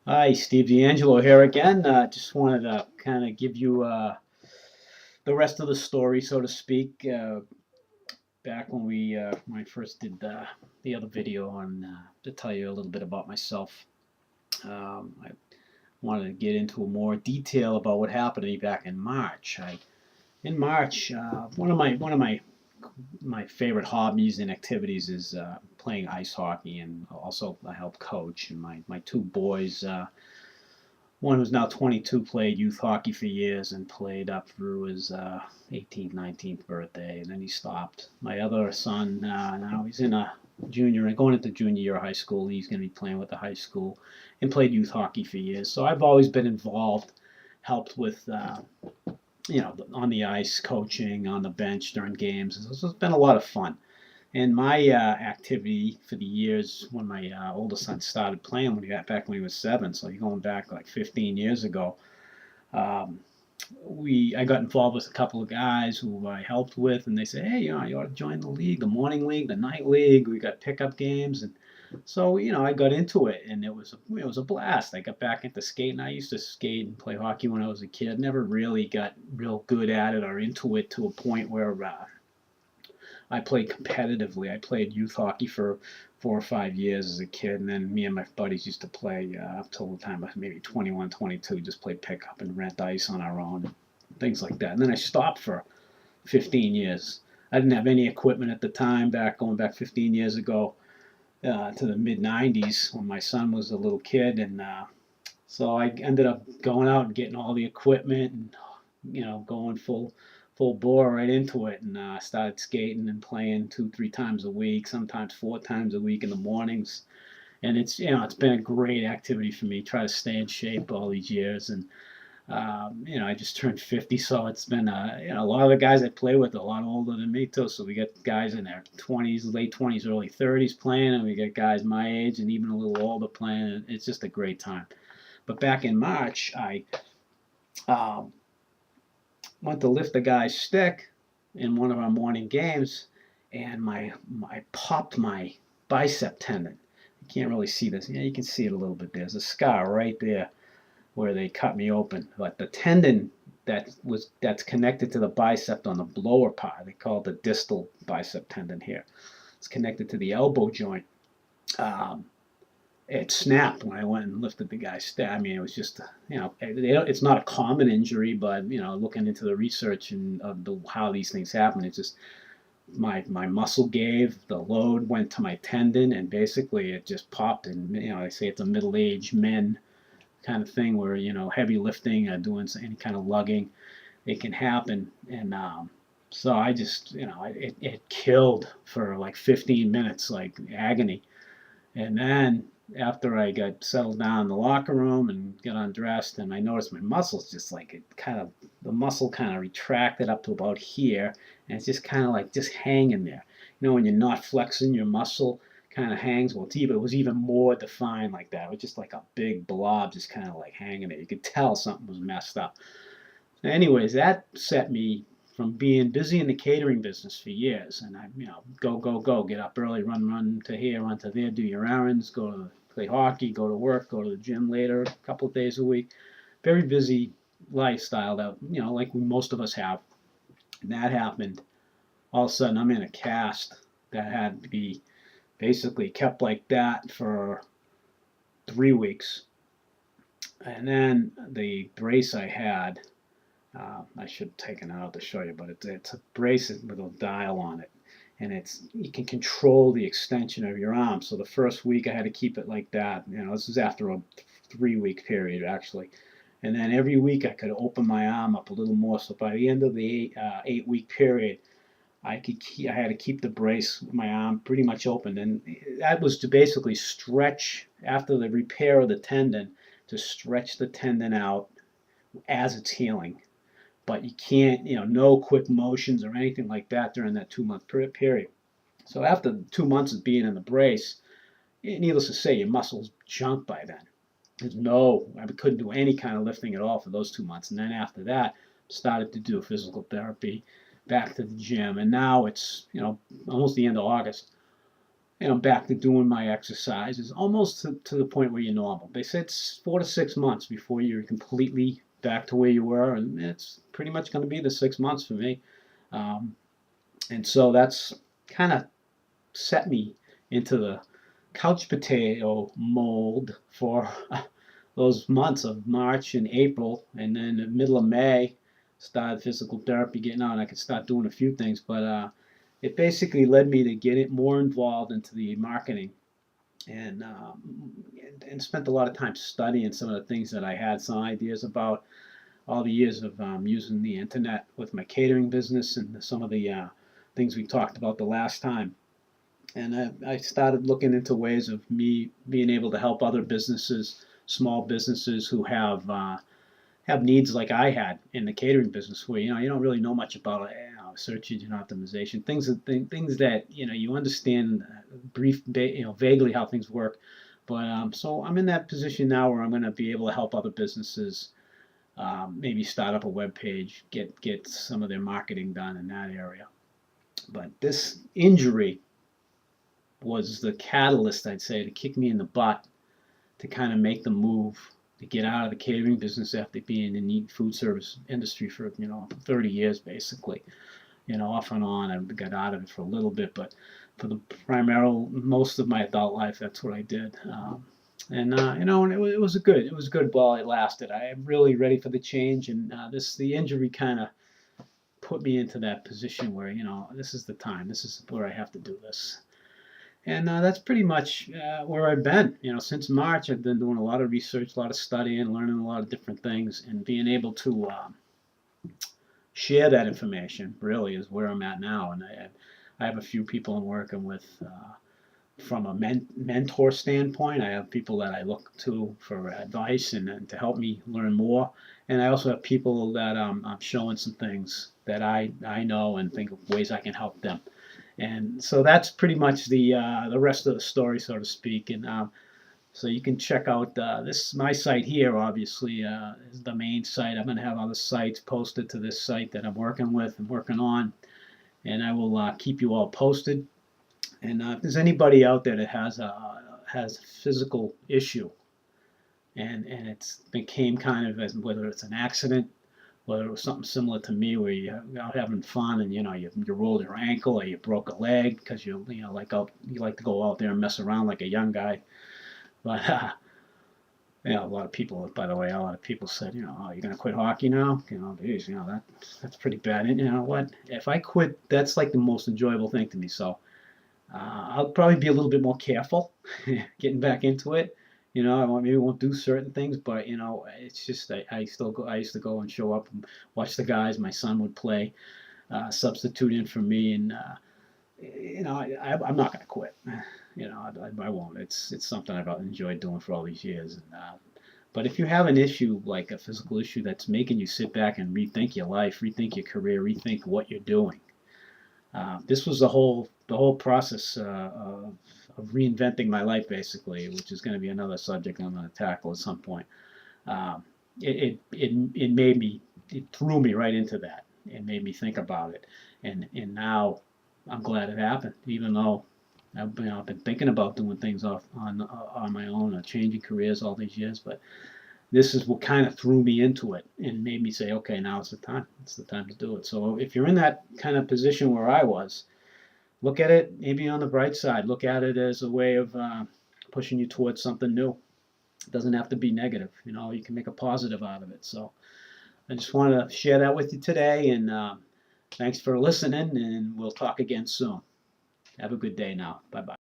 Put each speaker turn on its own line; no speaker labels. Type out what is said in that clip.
Hi, Steve DAngelo here again. Just wanted to kind of give you the rest of the story, so to speak. Back when I first did the other video on to tell you a little bit about myself. I wanted to get into more detail about what happened to me back in March. In March, one of my favorite hobbies and activities is playing ice hockey, and also I help coach. And my two boys. One who's now 22 played youth hockey for years and played up through his 18th, 19th birthday, and then he stopped. My other son, now he's in a junior and going into junior year of high school. He's going to be playing with the high school and played youth hockey for years. So I've always been involved, helped with, on the ice, coaching, on the bench during games. So it's been a lot of fun. And my activity for the years when my oldest son started playing when he got back when he was 7, so you're going back like 15 years ago. Um, I got involved with a couple of guys who I helped with, and they said, "Hey, you ought to join the league, the morning league, the night league. We got pickup games." And so I got into it, and it was a blast. I got back into skating. I used to skate and play hockey when I was a kid. Never really got real good at it or into it to a point where I played competitively. I played youth hockey for 4 or 5 years as a kid, and then me and my buddies used to play up till the time of maybe 21, 22, just play pickup and rent ice on our own, things like that. And then I stopped for 15 years. I didn't have any equipment at the time, going back 15 years ago to the mid 90s when my son was a little kid. And so I ended up going out and getting all the equipment and going full bore right into it, and started skating and playing 2 3 times a week, sometimes 4 times a week in the mornings. And it's been a great activity for me. Try to stay in shape all these years. And I just turned 50, so it's been a lot of the guys I play with are a lot older than me too. So we got guys in their 20s, late 20s, early 30s playing, and we got guys my age and even a little older playing. It's just a great time. But back in March, I um, went to lift a guy's stick in one of our morning games, and I popped my bicep tendon. You can't really see this. Yeah, you can see it a little bit. There's a scar right there where they cut me open. But the tendon that's connected to the bicep on the lower part, they call it the distal bicep tendon here. It's connected to the elbow joint. Um, it snapped when I went and lifted the guy's step. I mean, it was just, it's not a common injury, but looking into the research and how these things happen, it's just my muscle gave, the load went to my tendon, and basically it just popped. And I say it's a middle-aged men kind of thing where heavy lifting, doing any kind of lugging, it can happen. And so I just, it killed for like 15 minutes, like agony. And then after I got settled down in the locker room and got undressed, and I noticed my muscles just like the muscle kind of retracted up to about here, and it's just kind of like just hanging there. When you're not flexing, your muscle kind of hangs. Well, it was even more defined like that. It was just like a big blob just kind of like hanging there. You could tell something was messed up. Anyways, that set me from being busy in the catering business for years, and I, go, get up early, run to here, run to there, do your errands, go to play hockey, go to work, go to the gym later, a couple of days a week. Very busy lifestyle that like most of us have. And that happened. All of a sudden, I'm in a cast that had to be basically kept like that for 3 weeks, and then the brace I had I should have taken it out to show you, but it's a bracelet with a dial on it, and you can control the extension of your arm. So the first week I had to keep it like that. This is after a 3 week period actually, and then every week I could open my arm up a little more. So by the end of the 8 week period, I had to keep the brace, my arm pretty much open, and that was to basically stretch after the repair of the tendon, to stretch the tendon out as it's healing. But you can't, no quick motions or anything like that during that 2 month period. So after 2 months of being in the brace, needless to say, your muscles jump by then. I couldn't do any kind of lifting at all for those 2 months. And then after that, started to do physical therapy, back to the gym. And now it's, almost the end of August. and I'm back to doing my exercises, almost to the point where you're normal. They said it's 4 to 6 months before you're completely back to where you were, and it's pretty much going to be the 6 months for me. Um, and so that's kind of set me into the couch potato mold for those months of March and April, and then the middle of May, started physical therapy, getting out, and I could start doing a few things. But it basically led me to get it more involved into the marketing, and, and spent a lot of time studying some of the things that I had some ideas about, all the years of using the internet with my catering business and some of the things we talked about the last time. And I started looking into ways of me being able to help other businesses, small businesses who have needs like I had in the catering business, where you don't really know much about search engine optimization, things that you understand vaguely how things work. But so I'm in that position now where I'm going to be able to help other businesses, maybe start up a web page, get some of their marketing done in that area. But this injury was the catalyst, I'd say, to kick me in the butt to kind of make the move to get out of the catering business after being in the food service industry for 30 years basically. Off and on. I got out of it for a little bit, but for the most of my adult life, that's what I did. And it was good while it lasted. I am really ready for the change, and the injury kind of put me into that position where this is the time. This is where I have to do this. And that's pretty much where I've been. Since March, I've been doing a lot of research, a lot of studying, learning a lot of different things, and being able to share that information really is where I'm at now. And I have a few people I'm working with from a mentor standpoint. I have people that I look to for advice and to help me learn more. And I also have people that I'm showing some things that I know and think of ways I can help them. And so that's pretty much the rest of the story, so to speak. And so you can check out my site here. Obviously, is the main site. I'm going to have other sites posted to this site that I'm working with and working on, and I will keep you all posted. And if there's anybody out there that has a physical issue, and it's became kind of, as whether it's an accident, whether it was something similar to me where you're out having fun and you rolled your ankle or you broke a leg because you like to go out there and mess around like a young guy. But a lot of people, by the way, a lot of people said, oh, you're gonna quit hockey now? Geez, that's pretty bad. And you know what? If I quit, that's like the most enjoyable thing to me. So I'll probably be a little bit more careful getting back into it. Maybe won't do certain things, but it's just I still go. I used to go and show up and watch the guys. My son would play, substitute in for me, and I'm not going to quit. I won't. It's something I've enjoyed doing for all these years. But if you have an issue like a physical issue that's making you sit back and rethink your life, rethink your career, rethink what you're doing, this was the whole process of reinventing my life, basically, which is going to be another subject I'm going to tackle at some point. It made me, it threw me right into that. It made me think about it, and now I'm glad it happened, even though I've been thinking about doing things on my own, changing careers all these years. But this is what kind of threw me into it and made me say, okay, now it's the time. It's the time to do it. So if you're in that kind of position where I was, look at it maybe on the bright side. Look at it as a way of pushing you towards something new. It doesn't have to be negative. You can make a positive out of it. So I just wanted to share that with you today. And thanks for listening, and we'll talk again soon. Have a good day now. Bye-bye.